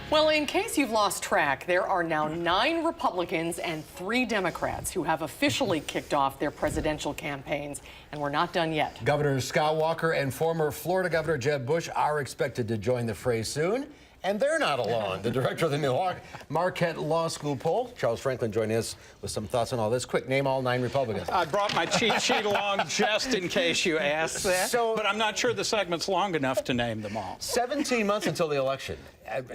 Well, in case you've lost track, there are now 9 Republicans and 3 Democrats who have officially kicked off their presidential campaigns, and we're not done yet. Governor Scott Walker and former Florida Governor Jeb Bush are expected to join the fray soon, and they're not alone. The director of the Marquette Law School poll, Charles Franklin, joined us with some thoughts on all this. Quick, name all 9 Republicans. I brought my cheat sheet along just in case you asked that, but I'm not sure the segment's long enough to name them all. 17 months until the election.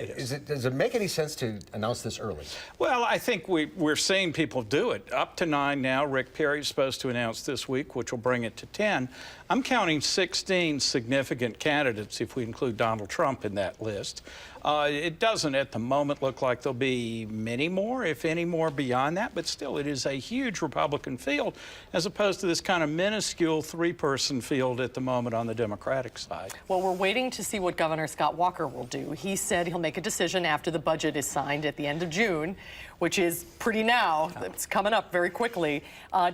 Does it make any sense to announce this early? Well, I think we're seeing people do it. Up to 9 now. Rick Perry's supposed to announce this week, which will bring it to 10. I'm counting 16 significant candidates if we include Donald Trump in that list. It doesn't at the moment look like there'll be many more, if any more beyond that, but still it is a huge Republican field as opposed to this kind of minuscule 3-person field at the moment on the Democratic side. Well, we're waiting to see what Governor Scott Walker will do. He said he'll make a decision after the budget is signed at the end of June, which is pretty now. It's coming up very quickly.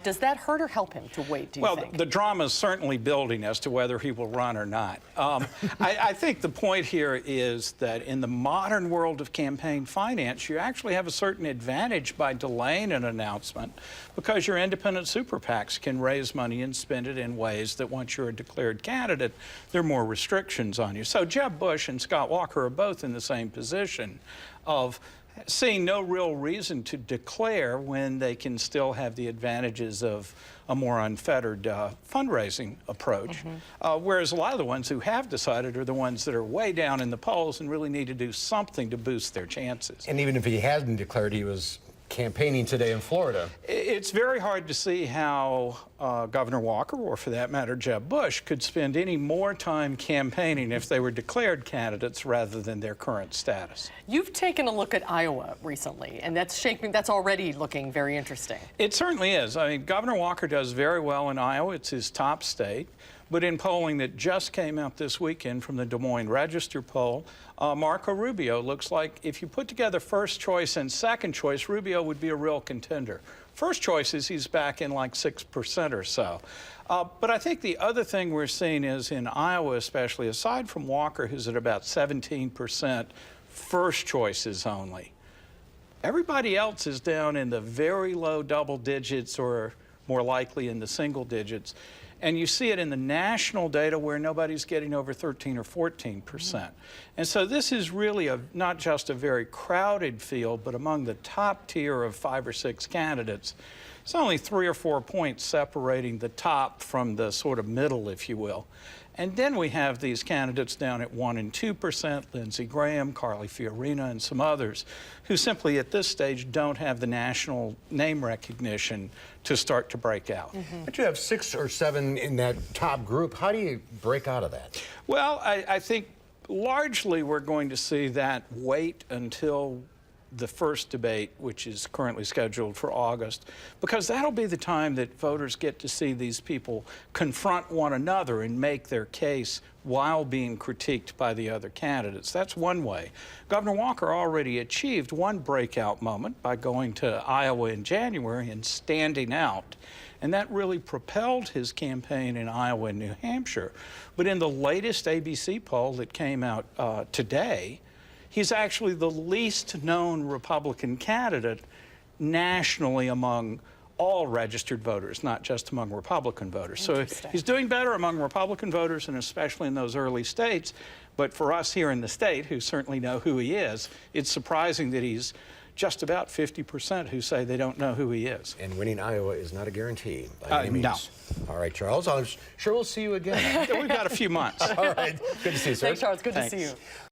Does that hurt or help him to wait, do you think? Well, the drama is certainly building as to whether he will run or not. I think the point here is that in the modern world of campaign finance, you actually have a certain advantage by delaying an announcement because your independent super PACs can raise money and spend it in ways that once you're a declared candidate, there are more restrictions on you. So Jeb Bush and Scott Walker are both in the same position of seeing no real reason to declare when they can still have the advantages of a more unfettered fundraising approach. Whereas a lot of the ones who have decided are the ones that are way down in the polls and really need to do something to boost their chances. And even if he hadn't declared he was campaigning today in Florida. It's very hard to see how Governor Walker, or for that matter Jeb Bush, could spend any more time campaigning if they were declared candidates rather than their current status. You've taken a look at Iowa recently, and that's already looking very interesting. It certainly is. I mean, Governor Walker does very well in Iowa. It's his top state. But in polling that just came out this weekend from the Des Moines Register poll, Marco Rubio looks like if you put together first choice and second choice, Rubio would be a real contender. First choice is he's back in like 6% or so. But I think the other thing we're seeing is in Iowa especially, aside from Walker, who's at about 17% first choices only, everybody else is down in the very low double digits or more likely in the single digits. And you see it in the national data where nobody's getting over 13 or 14%. And so this is really not just a very crowded field, but among the top tier of 5 or 6 candidates, it's only 3 or 4 points separating the top from the sort of middle, if you will. And then we have these candidates down at 1% and 2%, Lindsey Graham, Carly Fiorina, and some others, who simply at this stage don't have the national name recognition to start to break out. But you have 6 or 7 in that top group. How do you break out of that? Well, I think largely we're going to see that wait until the first debate, which is currently scheduled for August, because that'll be the time that voters get to see these people confront one another and make their case while being critiqued by the other candidates. That's one way. Governor Walker already achieved one breakout moment by going to Iowa in January and standing out. And that really propelled his campaign in Iowa and New Hampshire. But in the latest ABC poll that came out today, he's actually the least known Republican candidate nationally among all registered voters, not just among Republican voters. So he's doing better among Republican voters, and especially in those early states. But for us here in the state, who certainly know who he is, it's surprising that he's just about 50% who say they don't know who he is. And winning Iowa is not a guarantee by any means. No. All right, Charles, I'm sure we'll see you again. We've got a few months. All right. Good to see you, sir. Thanks, Charles. Good Thanks. to see you.